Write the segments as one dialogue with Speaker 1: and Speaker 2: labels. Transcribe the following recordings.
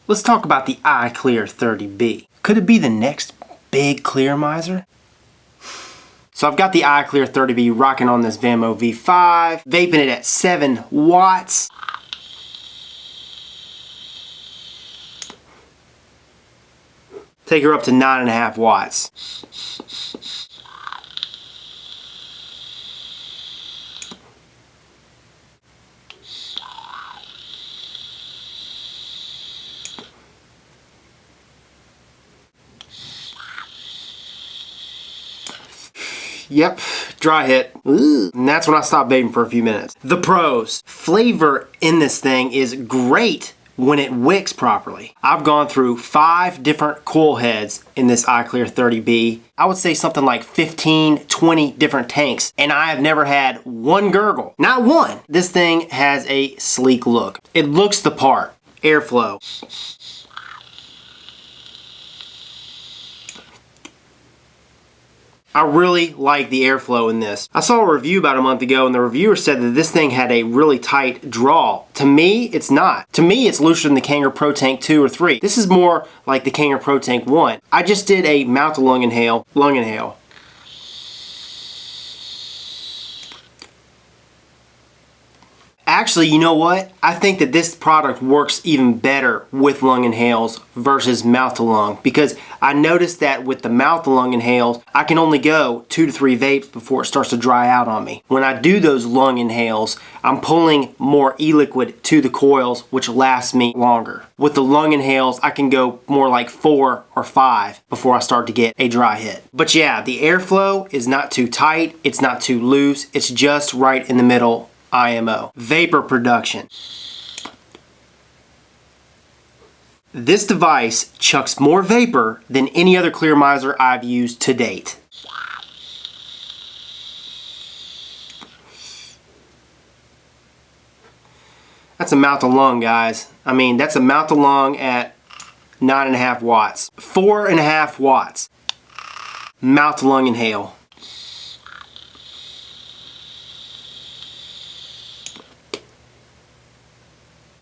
Speaker 1: Let's talk about the iClear 30B. Could it be the next big clear miser? So I've got the iClear 30B rocking on this Vamo V5, vaping it at 7 watts. Take her up to 9.5 watts. Yep, dry hit. Ooh. And that's when I stopped vaping for a few minutes. The pros. Flavor in this thing is great when it wicks properly. I've gone through 5 different coil heads in this iClear 30B. I would say something like 15, 20 different tanks, and I have never had one gurgle. Not one. This thing has a sleek look. It looks the part. Airflow. I really like the airflow in this. I saw a review about a month ago and the reviewer said that this thing had a really tight draw. To me, it's not. To me, it's looser than the Kangaroo Pro Tank 2 or 3. This is more like the Kangaroo Pro Tank 1. I just did a mouth to lung inhale. Actually, you know what? I think that this product works even better with lung inhales versus mouth to lung, because I noticed that with the mouth to lung inhales, I can only go 2 to 3 vapes before it starts to dry out on me. When I do those lung inhales, I'm pulling more e-liquid to the coils, which lasts me longer. With the lung inhales, I can go more like 4 or 5 before I start to get a dry hit. But yeah, the airflow is not too tight, it's not too loose, it's just right in the middle. IMO. Vapor production. This device chucks more vapor than any other clear miser I've used to date. That's a mouth to lung, guys. I mean, that's a mouth to lung at 9.5 watts. 4.5 watts. Mouth to lung inhale.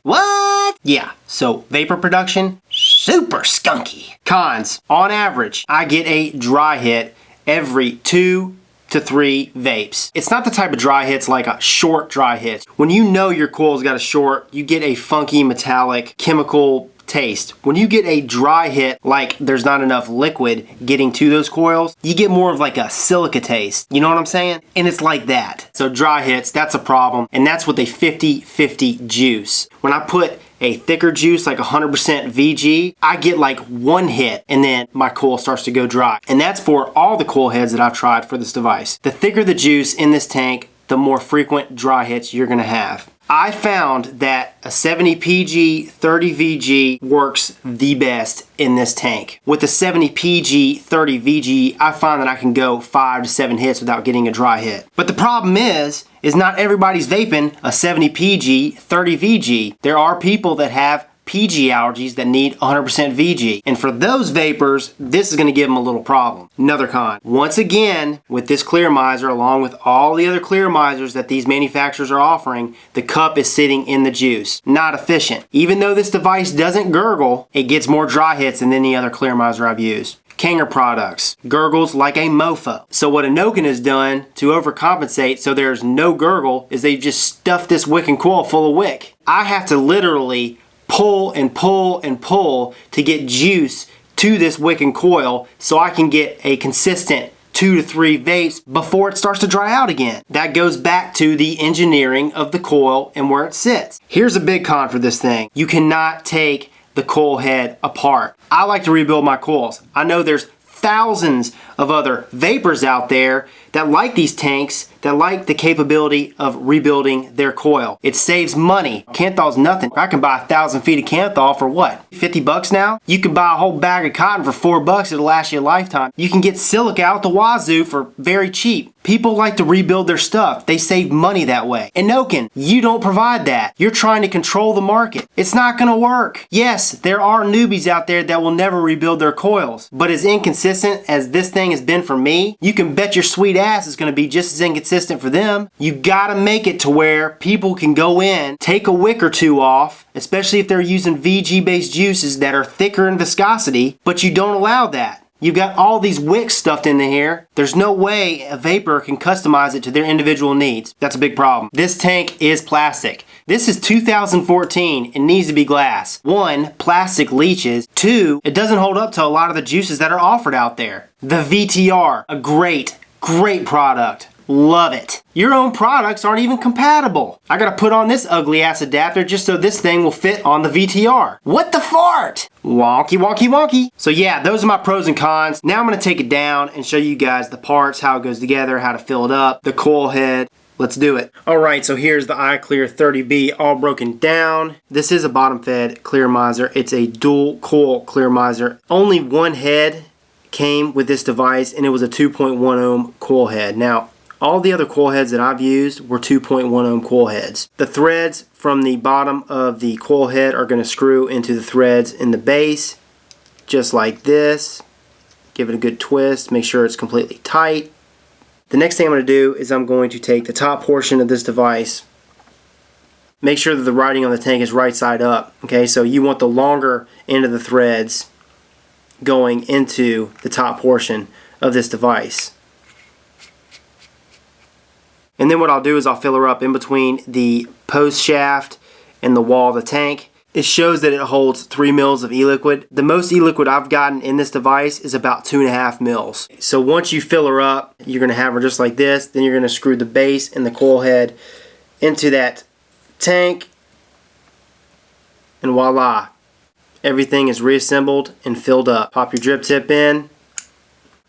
Speaker 1: What? Yeah, so vapor production, super skunky. Cons, on average, I get a dry hit every 2 to 3 vapes. It's not the type of dry hits like a short dry hit. When you know your coil's got a short, you get a funky metallic chemical taste. When you get a dry hit, like there's not enough liquid getting to those coils, you get more of like a silica taste. You know what I'm saying? And it's like that. So dry hits, that's a problem. And that's with a 50-50 juice. When I put a thicker juice, like 100% VG, I get like 1 hit and then my coil starts to go dry. And that's for all the coil heads that I've tried for this device. The thicker the juice in this tank, the more frequent dry hits you're gonna have. I found that a 70 PG 30 VG works the best in this tank. With the 70 PG 30 VG, I find that I can go 5 to 7 hits without getting a dry hit. But the problem is not everybody's vaping a 70 PG 30 VG. There are people that have PG allergies that need 100% VG. And for those vapors, this is going to give them a little problem. Another con. Once again, with this clear miser, along with all the other clear misers that these manufacturers are offering, the cup is sitting in the juice. Not efficient. Even though this device doesn't gurgle, it gets more dry hits than any other clear miser I've used. Kangaroo products. Gurgles like a mofo. So what Innokin has done to overcompensate so there's no gurgle is they just stuff this wick and coil full of wick. I have to literally pull and pull and pull to get juice to this wick and coil so I can get a consistent 2 to 3 vapes before it starts to dry out again. That goes back to the engineering of the coil and where it sits. Here's a big con for this thing. You cannot take the coil head apart. I like to rebuild my coils. I know there's thousands of other vapors out there that like these tanks, that like the capability of rebuilding their coil. It saves money. Canthol's nothing. I can buy 1,000 feet of Canthol for what? 50 bucks now? You can buy a whole bag of cotton for 4 bucks. It'll last you a lifetime. You can get silica out the wazoo for very cheap. People like to rebuild their stuff. They save money that way. Innokin, you don't provide that. You're trying to control the market. It's not gonna work. Yes, there are newbies out there that will never rebuild their coils, but as inconsistent as this thing has been for me, you can bet your sweet ass it's gonna be just as inconsistent consistent for them. You gotta make it to where people can go in, take a wick or two off, especially if they're using VG-based juices that are thicker in viscosity, but you don't allow that. You've got all these wicks stuffed into here. There's no way a vapor can customize it to their individual needs. That's a big problem. This tank is plastic. This is 2014. It needs to be glass. 1, plastic leaches. 2, it doesn't hold up to a lot of the juices that are offered out there. The VTR, a great product. Love it. Your own products aren't even compatible. I gotta put on this ugly ass adapter just so this thing will fit on the VTR. What the fart? Wonky, wonky, wonky. So yeah, those are my pros and cons. Now I'm gonna take it down and show you guys the parts, how it goes together, how to fill it up, the coil head. Let's do it. Alright, so here's the iClear 30B all broken down. This is a bottom fed clear miser. It's a dual coil clear miser. Only one head came with this device, and it was a 2.1 ohm coil head. Now, all the other coil heads that I've used were 2.1 ohm coil heads. The threads from the bottom of the coil head are going to screw into the threads in the base, just like this. Give it a good twist, make sure it's completely tight. The next thing I'm going to do is I'm going to take the top portion of this device, make sure that the writing on the tank is right side up. Okay, so you want the longer end of the threads going into the top portion of this device. And then what I'll do is I'll fill her up in between the post shaft and the wall of the tank. It shows that it holds 3 mils of e-liquid. The most e-liquid I've gotten in this device is about 2.5 mils. So once you fill her up, you're going to have her just like this. Then you're going to screw the base and the coil head into that tank. And voila. Everything is reassembled and filled up. Pop your drip tip in.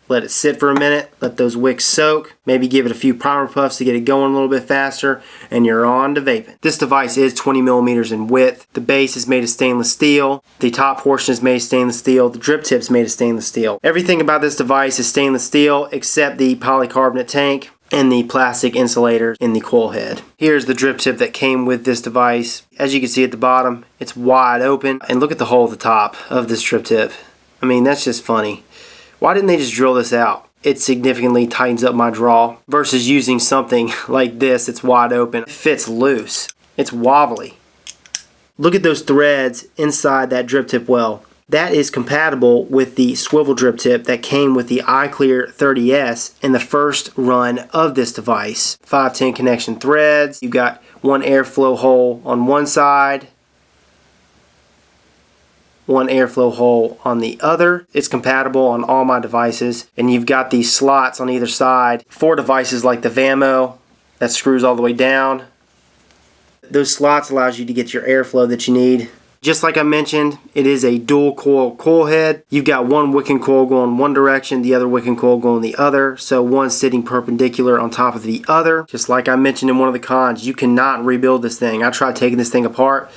Speaker 1: Let it sit for a minute, let those wicks soak, maybe give it a few primer puffs to get it going a little bit faster, and you're on to vaping. This device is 20 millimeters in width. The base is made of stainless steel. The top portion is made of stainless steel. The drip tip is made of stainless steel. Everything about this device is stainless steel except the polycarbonate tank and the plastic insulator in the coil head. Here's the drip tip that came with this device. As you can see at the bottom, it's wide open. And look at the hole at the top of this drip tip. I mean, that's just funny. Why didn't they just drill this out? It significantly tightens up my draw versus using something like this that's wide open. It fits loose. It's wobbly. Look at those threads inside that drip tip well. That is compatible with the swivel drip tip that came with the iClear 30S in the first run of this device. 510 connection threads. You've got one airflow hole on one side, one airflow hole on the other. It's compatible on all my devices, and you've got these slots on either side for devices like the Vamo that screws all the way down. Those slots allows you to get your airflow that you need. Just like I mentioned, it is a dual coil head. You've got one wicking coil going one direction, the other wicking coil going the other, so one sitting perpendicular on top of the other. Just like I mentioned in one of the cons, you cannot rebuild this thing. I tried taking this thing apart.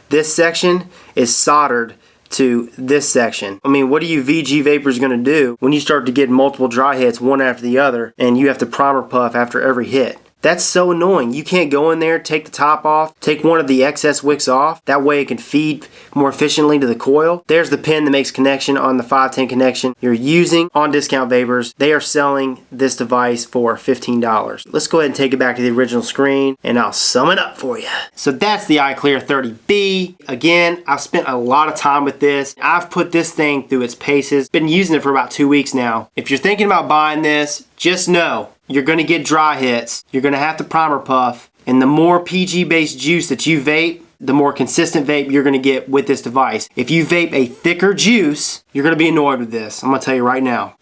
Speaker 1: This section is soldered to this section. I mean, what are you VG vapors going to do when you start to get multiple dry hits one after the other and you have to primer puff after every hit? That's so annoying. You can't go in there, take the top off, take one of the excess wicks off. That way it can feed more efficiently to the coil. There's the pin that makes connection on the 510 connection you're using on Discount Vapors. They are selling this device for $15. Let's go ahead and take it back to the original screen and I'll sum it up for you. So that's the iClear 30B. Again, I've spent a lot of time with this. I've put this thing through its paces. Been using it for about 2 weeks now. If you're thinking about buying this, just know you're going to get dry hits. You're going to have to primer puff. And the more PG-based juice that you vape, the more consistent vape you're going to get with this device. If you vape a thicker juice, you're going to be annoyed with this. I'm going to tell you right now.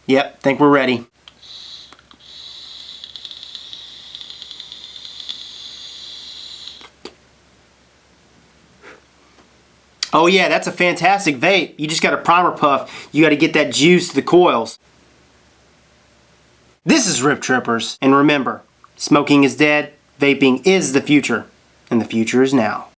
Speaker 1: Yep, think we're ready. Oh yeah, that's a fantastic vape. You just got to primer puff. You got to get that juice to the coils. This is Rip Trippers. And remember, smoking is dead, vaping is the future, and the future is now.